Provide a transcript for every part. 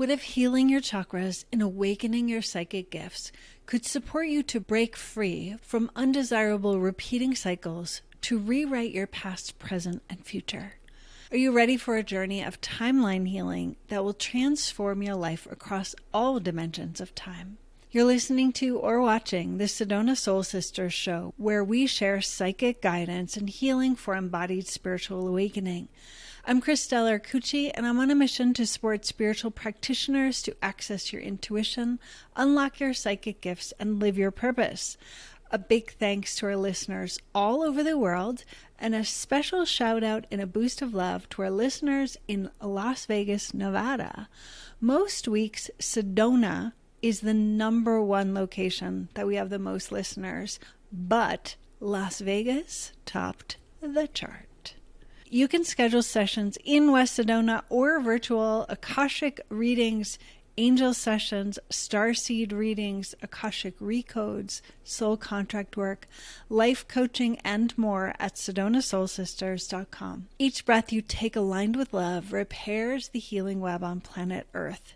What if healing your chakras and awakening your psychic gifts could support you to break free from undesirable repeating cycles to rewrite your past, present, and future? Are you ready for a journey of timeline healing that will transform your life across all dimensions of time? You're listening to or watching the Sedona Soul Sisters show, where we share psychic guidance and healing for embodied spiritual awakening. I'm Christelle Arcucci, and I'm on a mission to support spiritual practitioners to access your intuition, unlock your psychic gifts, and live your purpose. A big thanks to our listeners all over the world, and a special shout out and a boost of love to our listeners in Las Vegas, Nevada. Most weeks, Sedona is the number one location that we have the most listeners, but Las Vegas topped the chart. You can schedule sessions in West Sedona or virtual Akashic readings, angel sessions, starseed readings, Akashic recodes, soul contract work, life coaching, and more at SedonaSoulSisters.com. Each breath you take aligned with love repairs the healing web on planet Earth.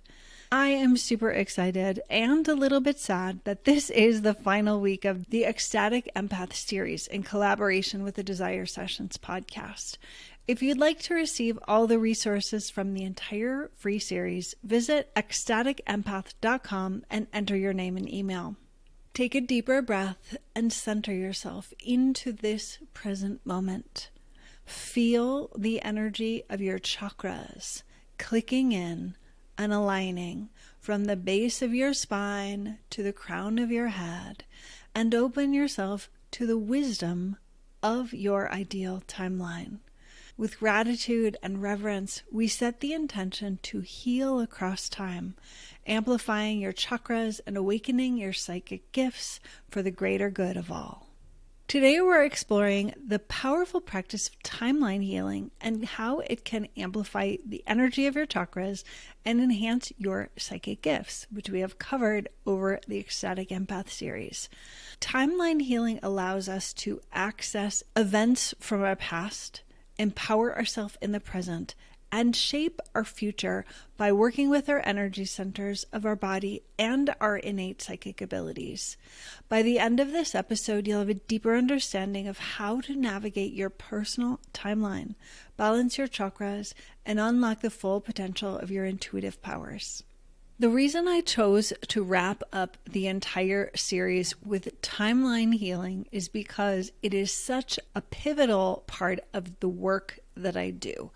I am super excited and a little bit sad that this is the final week of the Ecstatic Empath series in collaboration with the Desire Sessions podcast. If you'd like to receive all the resources from the entire free series, visit ecstaticempath.com and enter your name and email. Take a deeper breath and center yourself into this present moment. Feel the energy of your chakras clicking in and aligning from the base of your spine to the crown of your head, and open yourself to the wisdom of your ideal timeline. With gratitude and reverence, we set the intention to heal across time, amplifying your chakras and awakening your psychic gifts for the greater good of all. Today we're exploring the powerful practice of timeline healing and how it can amplify the energy of your chakras and enhance your psychic gifts, which we have covered over the Ecstatic Empath series. Timeline healing allows us to access events from our past, empower ourselves in the present, and shape our future by working with our energy centers of our body and our innate psychic abilities. By the end of this episode, you'll have a deeper understanding of how to navigate your personal timeline, balance your chakras, and unlock the full potential of your intuitive powers. The reason I chose to wrap up the entire series with timeline healing is because it is such a pivotal part of the work that I do.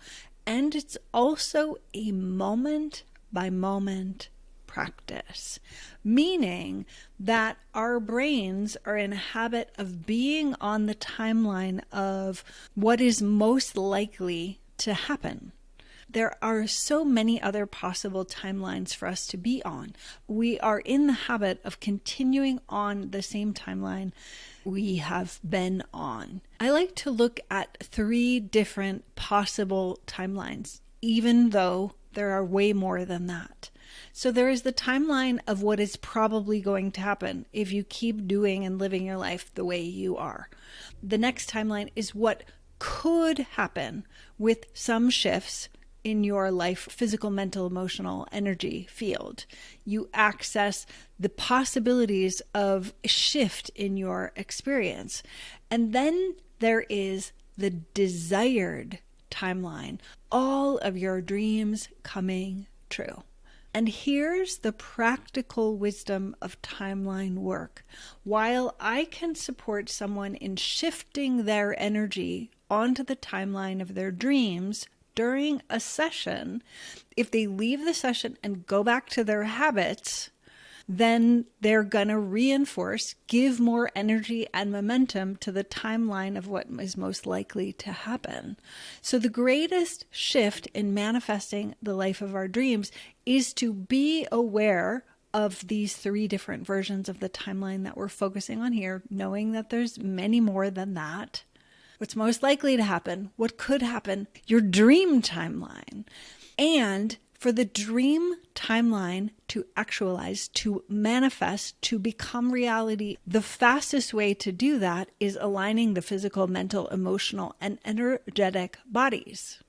And it's also a moment by moment practice, meaning that our brains are in a habit of being on the timeline of what is most likely to happen. There are so many other possible timelines for us to be on. We are in the habit of continuing on the same timeline we have been on. I like to look at 3 different possible timelines, even though there are way more than that. So there is the timeline of what is probably going to happen if you keep doing and living your life the way you are. The next timeline is what could happen with some shifts in your life, physical, mental, emotional energy field. You access the possibilities of a shift in your experience. And then there is the desired timeline, all of your dreams coming true. And here's the practical wisdom of timeline work. While I can support someone in shifting their energy onto the timeline of their dreams during a session, if they leave the session and go back to their habits, then they're going to reinforce, give more energy and momentum to the timeline of what is most likely to happen. So the greatest shift in manifesting the life of our dreams is to be aware of these 3 different versions of the timeline that we're focusing on here, knowing that there's many more than that. What's most likely to happen, what could happen, your dream timeline. And for the dream timeline to actualize, to manifest, to become reality, the fastest way to do that is aligning the physical, mental, emotional, and energetic bodies.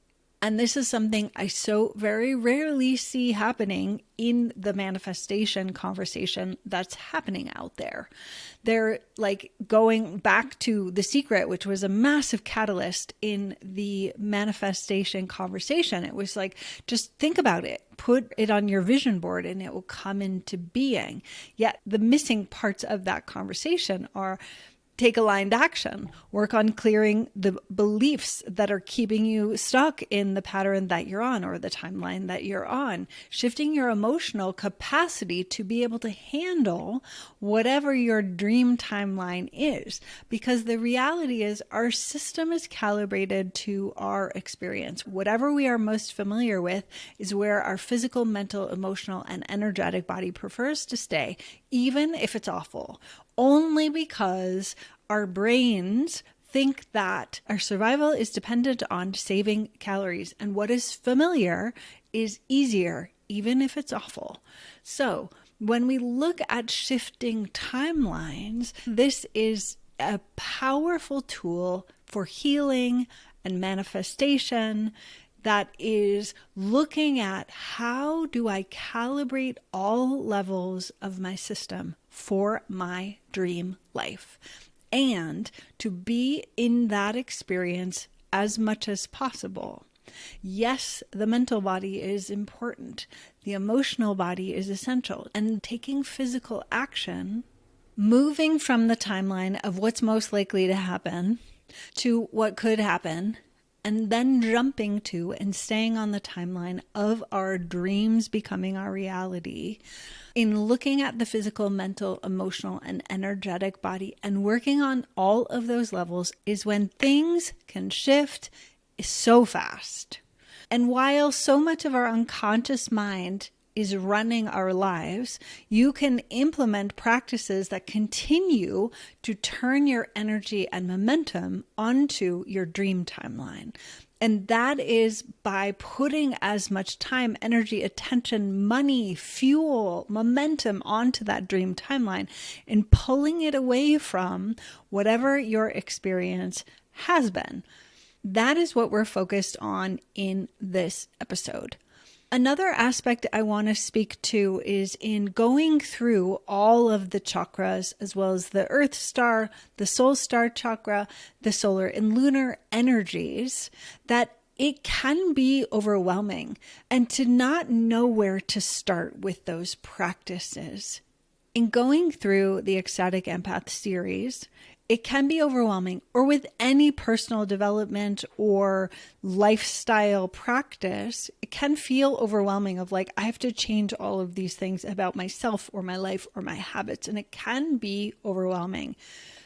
And this is something I so very rarely see happening in the manifestation conversation that's happening out there. They're like going back to The Secret, which was a massive catalyst in the manifestation conversation. It was like, just think about it, put it on your vision board and it will come into being. Yet the missing parts of that conversation are: take aligned action, work on clearing the beliefs that are keeping you stuck in the pattern that you're on or the timeline that you're on, shifting your emotional capacity to be able to handle whatever your dream timeline is. Because the reality is our system is calibrated to our experience. Whatever we are most familiar with is where our physical, mental, emotional, and energetic body prefers to stay, even if it's awful. Only because our brains think that our survival is dependent on saving calories, and what is familiar is easier, even if it's awful. So when we look at shifting timelines, this is a powerful tool for healing and manifestation that is looking at how do I calibrate all levels of my system for my dream life, and to be in that experience as much as possible. Yes, the mental body is important. The emotional body is essential. And taking physical action, moving from the timeline of what's most likely to happen to what could happen, and then jumping to and staying on the timeline of our dreams becoming our reality, in looking at the physical, mental, emotional, and energetic body and working on all of those levels is when things can shift so fast. And while so much of our unconscious mind is running our lives, you can implement practices that continue to turn your energy and momentum onto your dream timeline. And that is by putting as much time, energy, attention, money, fuel, momentum onto that dream timeline and pulling it away from whatever your experience has been. That is what we're focused on in this episode. Another aspect I want to speak to is in going through all of the chakras, as well as the Earth Star, the Soul Star chakra, the solar and lunar energies, that it can be overwhelming and to not know where to start with those practices. In going through the Ecstatic Empath series, it can be overwhelming, or with any personal development or lifestyle practice, it can feel overwhelming of like, I have to change all of these things about myself or my life or my habits, and it can be overwhelming.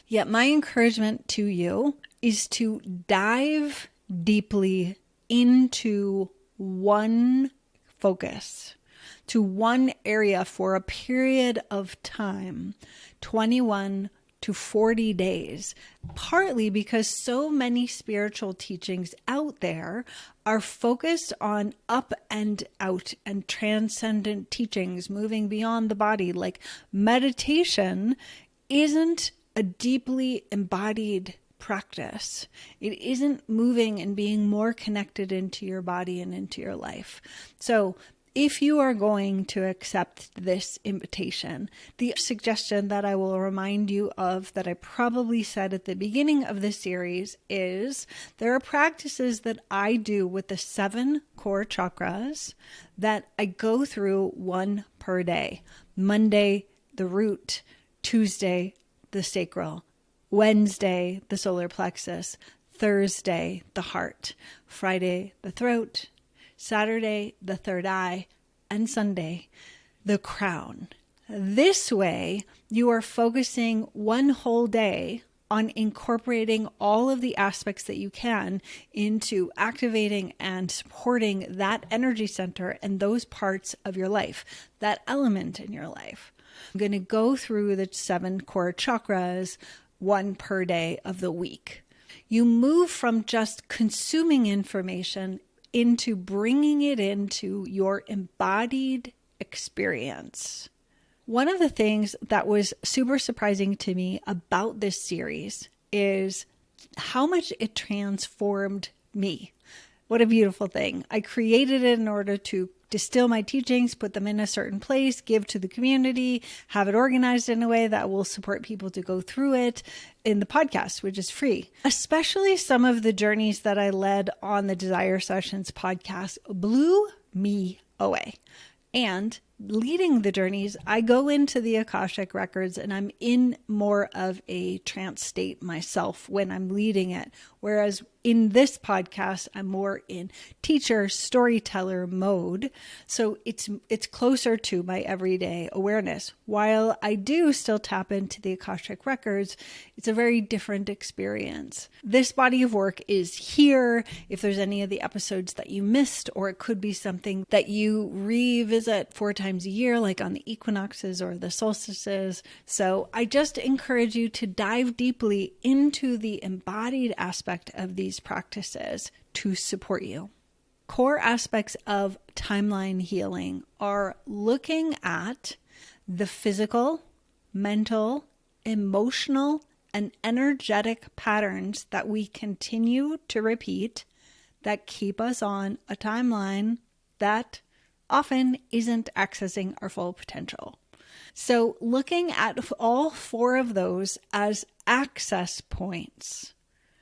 Yet my encouragement to you is to dive deeply into one focus, to one area for a period of time, 21 to 40 days, partly because so many spiritual teachings out there are focused on up and out and transcendent teachings, moving beyond the body. Like meditation isn't a deeply embodied practice. It isn't moving and being more connected into your body and into your life. So if you are going to accept this invitation, the suggestion that I will remind you of that I probably said at the beginning of this series is there are practices that I do with the 7 core chakras that I go through one per day. Monday, the root; Tuesday, the sacral; Wednesday, the solar plexus; Thursday, the heart; Friday, the throat; Saturday, the third eye; and Sunday, the crown. This way, you are focusing one whole day on incorporating all of the aspects that you can into activating and supporting that energy center and those parts of your life, that element in your life. I'm going to go through the 7 core chakras, one per day of the week. You move from just consuming information into bringing it into your embodied experience. One of the things that was super surprising to me about this series is how much it transformed me. What a beautiful thing. I created it in order to distill my teachings, put them in a certain place, give to the community, have it organized in a way that will support people to go through it in the podcast, which is free. Especially some of the journeys that I led on the Desire Sessions podcast blew me away. And leading the journeys, I go into the Akashic records and I'm in more of a trance state myself when I'm leading it. Whereas in this podcast, I'm more in teacher, storyteller mode. So it's closer to my everyday awareness. While I do still tap into the Akashic records, it's a very different experience. This body of work is here. If there's any of the episodes that you missed, or it could be something that you revisit 4 times a year, like on the equinoxes or the solstices. So I just encourage you to dive deeply into the embodied aspect of these practices to support you. Core aspects of timeline healing are looking at the physical, mental, emotional, and energetic patterns that we continue to repeat that keep us on a timeline that often isn't accessing our full potential. So looking at all 4 of those as access points.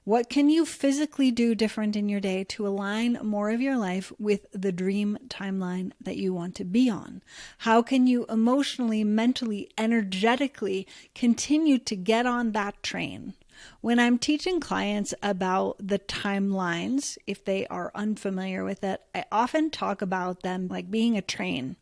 What can you physically do different in your day to align more of your life with the dream timeline that you want to be on? How can you emotionally, mentally, energetically continue to get on that train? When I'm teaching clients about the timelines, if they are unfamiliar with it, I often talk about them like being a train.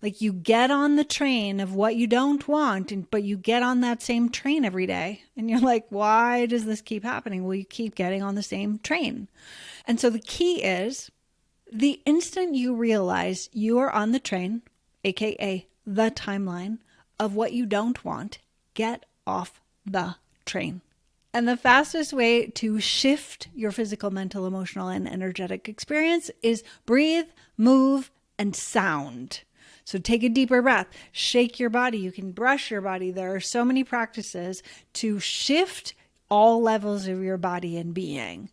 Like you get on the train of what you don't want, but you get on that same train every day. And you're like, why does this keep happening? Well, you keep getting on the same train. And so the key is the instant you realize you are on the train, aka the timeline of what you don't want, get off the train. And the fastest way to shift your physical, mental, emotional, and energetic experience is breathe, move, and sound. So take a deeper breath, shake your body. You can brush your body. There are so many practices to shift all levels of your body and being.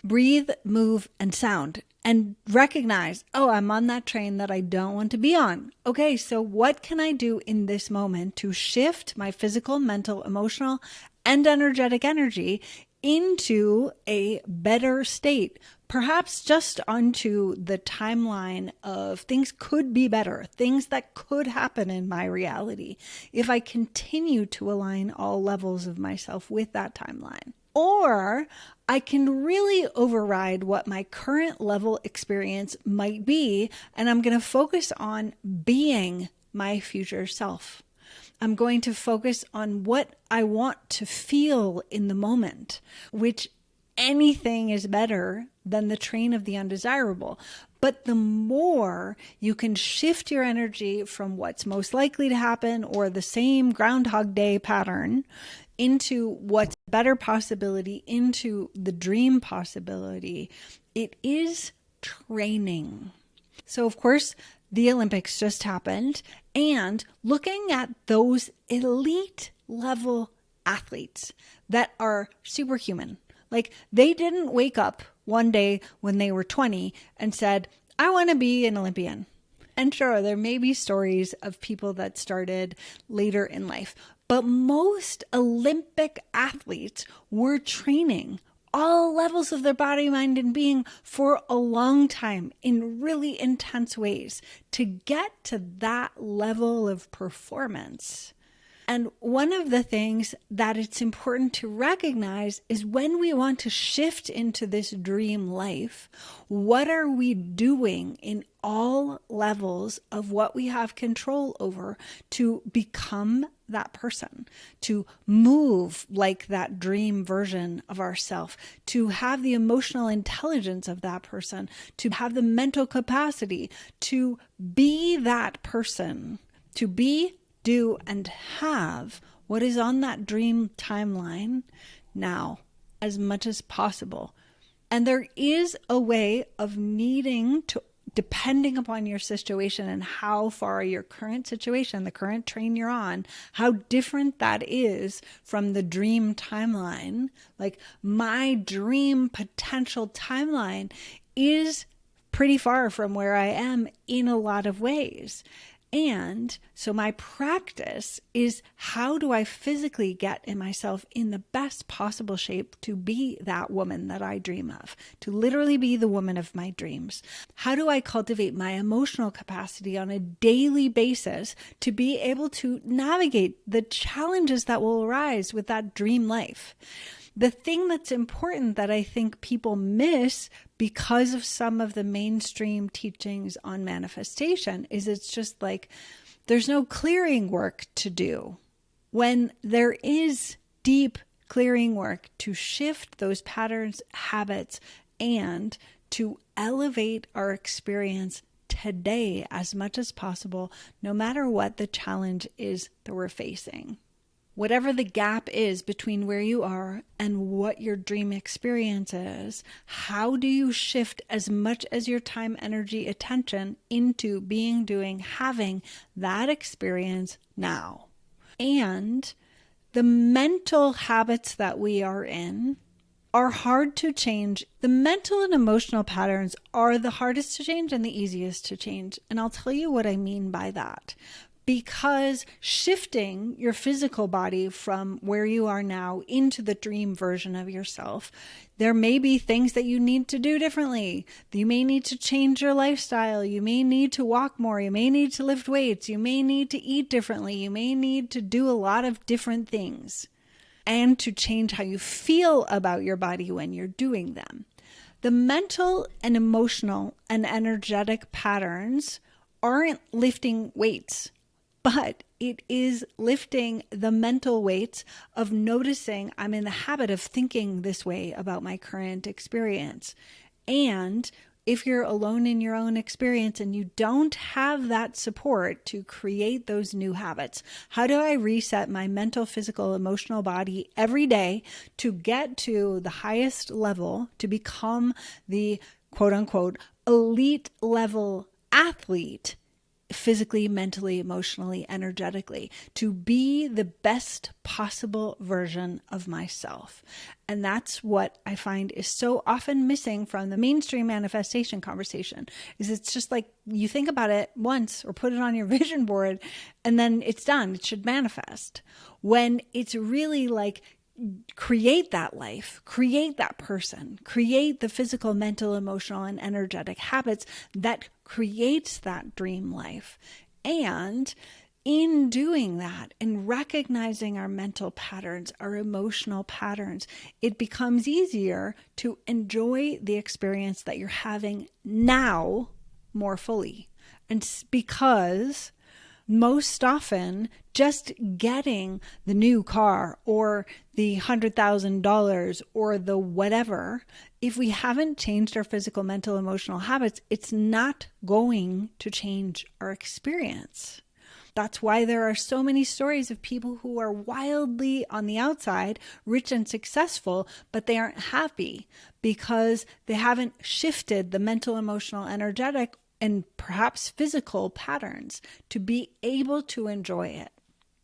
Breathe, move, and sound. And recognize, oh, I'm on that train that I don't want to be on. Okay, so what can I do in this moment to shift my physical, mental, emotional, and energetic energy into a better state? Perhaps just onto the timeline of things could be better, things that could happen in my reality if I continue to align all levels of myself with that timeline. Or I can really override what my current level experience might be, and I'm going to focus on being my future self. I'm going to focus on what I want to feel in the moment, which anything is better than the train of the undesirable. But the more you can shift your energy from what's most likely to happen or the same Groundhog Day pattern into what's better possibility, into the dream possibility, it is training. So of course, the Olympics just happened, and looking at those elite level athletes that are superhuman. Like they didn't wake up one day when they were 20 and said, I want to be an Olympian. And sure, there may be stories of people that started later in life, but most Olympic athletes were training all levels of their body, mind, and being for a long time in really intense ways to get to that level of performance. And one of the things that it's important to recognize is when we want to shift into this dream life, what are we doing in all levels of what we have control over to become that person, to move like that dream version of ourself, to have the emotional intelligence of that person, to have the mental capacity to be that person, to be, do, and have what is on that dream timeline now as much as possible. And there is a way of needing to, depending upon your situation and how far your current situation, the current train you're on, how different that is from the dream timeline. Like my dream potential timeline is pretty far from where I am in a lot of ways. And so my practice is, how do I physically get myself in the best possible shape to be that woman that I dream of, to literally be the woman of my dreams? How do I cultivate my emotional capacity on a daily basis to be able to navigate the challenges that will arise with that dream life? The thing that's important that I think people miss because of some of the mainstream teachings on manifestation is it's just like there's no clearing work to do. When there is deep clearing work to shift those patterns, habits, and to elevate our experience today as much as possible, no matter what the challenge is that we're facing. Whatever the gap is between where you are and what your dream experience is, how do you shift as much as your time, energy, attention into being, doing, having that experience now? And the mental habits that we are in are hard to change. The mental and emotional patterns are the hardest to change and the easiest to change. And I'll tell you what I mean by that. Because shifting your physical body from where you are now into the dream version of yourself, there may be things that you need to do differently. You may need to change your lifestyle. You may need to walk more. You may need to lift weights. You may need to eat differently. You may need to do a lot of different things and to change how you feel about your body when you're doing them. The mental and emotional and energetic patterns aren't lifting weights, but it is lifting the mental weights of noticing I'm in the habit of thinking this way about my current experience. And if you're alone in your own experience and you don't have that support to create those new habits, how do I reset my mental, physical, emotional body every day to get to the highest level, to become the quote unquote elite level athlete? Physically, mentally, emotionally, energetically, to be the best possible version of myself. And that's what I find is so often missing from the mainstream manifestation conversation, is it's just like you think about it once or put it on your vision board and then it's done. It should manifest. When it's really like, create that life, create that person, create the physical, mental, emotional, and energetic habits that creates that dream life. And in doing that, in recognizing our mental patterns, our emotional patterns, it becomes easier to enjoy the experience that you're having now more fully. And because most often, just getting the new car or the $100,000 or the whatever, if we haven't changed our physical, mental, emotional habits, it's not going to change our experience. That's why there are so many stories of people who are wildly on the outside, rich and successful, but they aren't happy because they haven't shifted the mental, emotional, energetic, and perhaps physical patterns to be able to enjoy it.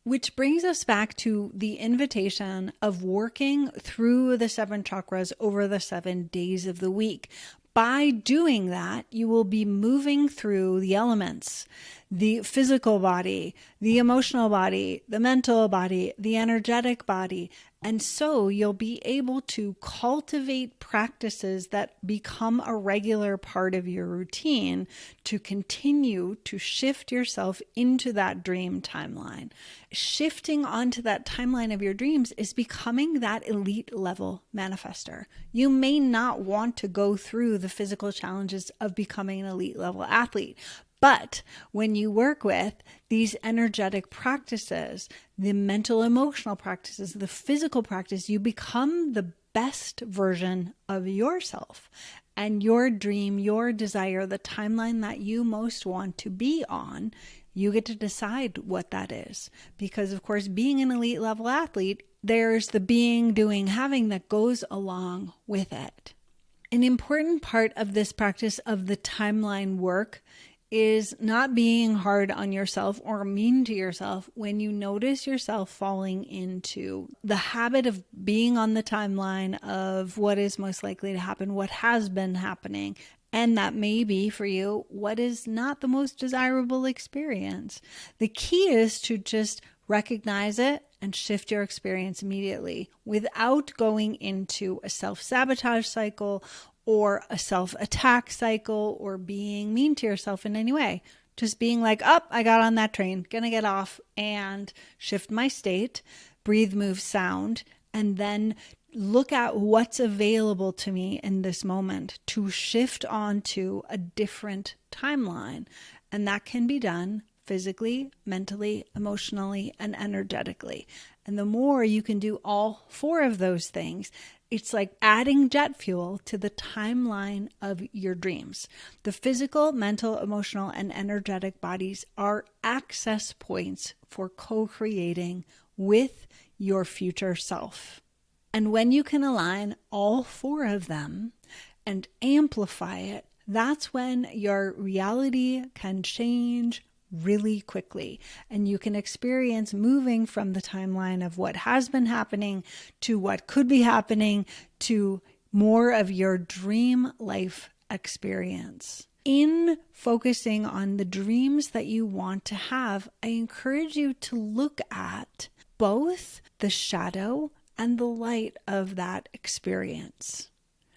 Which brings us back to the invitation of working through the 7 chakras over the 7 days of the week. By doing that, you will be moving through the elements, the physical body, the emotional body, the mental body, the energetic body. And so you'll be able to cultivate practices that become a regular part of your routine to continue to shift yourself into that dream timeline. Shifting onto that timeline of your dreams is becoming that elite level manifester. You may not want to go through the physical challenges of becoming an elite level athlete, but when you work with these energetic practices, the mental, emotional practices, the physical practice, you become the best version of yourself. And your dream, your desire, the timeline that you most want to be on, you get to decide what that is. Because, of course, being an elite level athlete, there's the being, doing, having that goes along with it. An important part of this practice of the timeline work is not being hard on yourself or mean to yourself when you notice yourself falling into the habit of being on the timeline of what is most likely to happen, what has been happening, And that may be for you what is not the most desirable experience. The key is to just recognize it and shift your experience immediately without going into a self-sabotage cycle or a self-attack cycle or being mean to yourself in any way. Just being like, oh, I got on that train, gonna get off and shift my state, breathe, move, sound, and then look at what's available to me in this moment to shift onto a different timeline. And that can be done physically, mentally, emotionally, and energetically. And the more you can do all four of those things, it's like adding jet fuel to the timeline of your dreams. The physical, mental, emotional, and energetic bodies are access points for co-creating with your future self. And when you can align all four of them and amplify it, that's when your reality can change really quickly. And you can experience moving from the timeline of what has been happening to what could be happening to more of your dream life experience. In focusing on the dreams that you want to have, I encourage you to look at both the shadow and the light of that experience.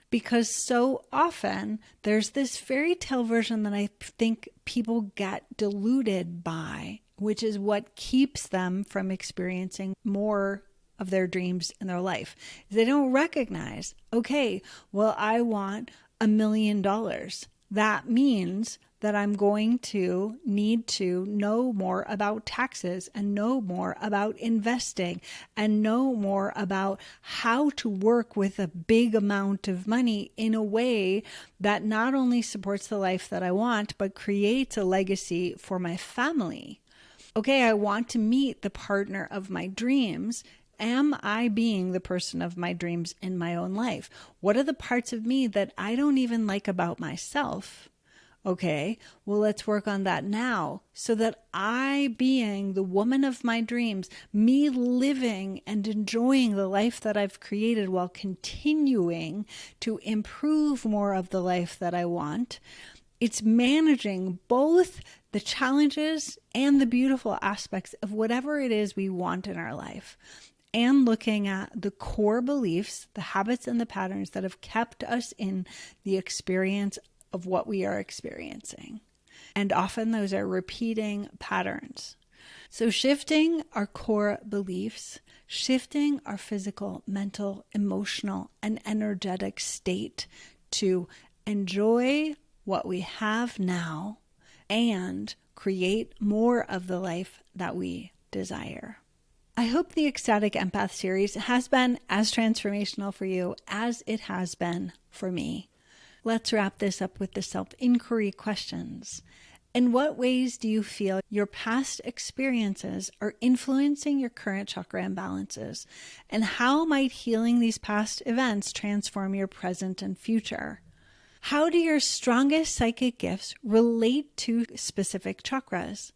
Because so often there's this fairy tale version that I think people get deluded by, which is what keeps them from experiencing more of their dreams in their life. They don't recognize, okay, well, I want $1 million. That means that I'm going to need to know more about taxes and know more about investing and know more about how to work with a big amount of money in a way that not only supports the life that I want, but creates a legacy for my family. Okay, I want to meet the partner of my dreams. Am I being the person of my dreams in my own life? What are the parts of me that I don't even like about myself? Okay, well, let's work on that now so that I, being the woman of my dreams, me living and enjoying the life that I've created while continuing to improve more of the life that I want. It's managing both the challenges and the beautiful aspects of whatever it is we want in our life, and looking at the core beliefs, the habits and the patterns that have kept us in the experience of what we are experiencing. And often those are repeating patterns. So shifting our core beliefs, shifting our physical, mental, emotional, and energetic state to enjoy what we have now and create more of the life that we desire. I hope the Ecstatic Empath series has been as transformational for you as it has been for me. Let's wrap this up with the self-inquiry questions. In what ways do you feel your past experiences are influencing your current chakra imbalances? And how might healing these past events transform your present and future? How do your strongest psychic gifts relate to specific chakras?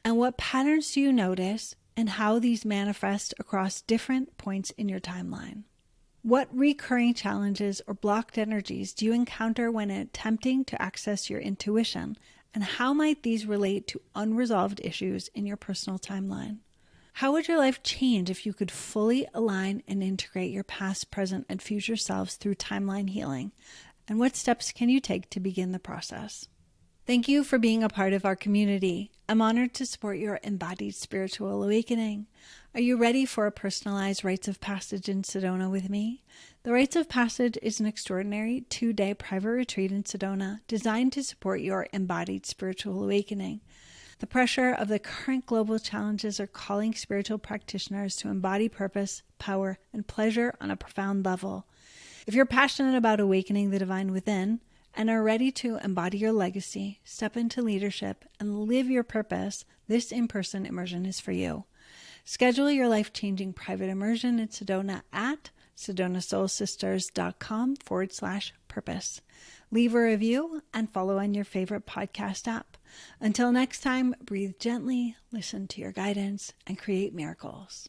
And what patterns do you notice and how these manifest across different points in your timeline? What recurring challenges or blocked energies do you encounter when attempting to access your intuition? And how might these relate to unresolved issues in your personal timeline? How would your life change if you could fully align and integrate your past, present, and future selves through timeline healing? And what steps can you take to begin the process? Thank you for being a part of our community. I'm honored to support your embodied spiritual awakening. Are you ready for a personalized Rites of Passage in Sedona with me? The Rites of Passage is an extraordinary 2-day private retreat in Sedona designed to support your embodied spiritual awakening. The pressure of the current global challenges are calling spiritual practitioners to embody purpose, power, and pleasure on a profound level. If you're passionate about awakening the divine within and are ready to embody your legacy, step into leadership, and live your purpose, this in-person immersion is for you. Schedule your life-changing private immersion in Sedona at sedonasoulsisters.com/purpose. Leave a review and follow on your favorite podcast app. Until next time, breathe gently, listen to your guidance, and create miracles.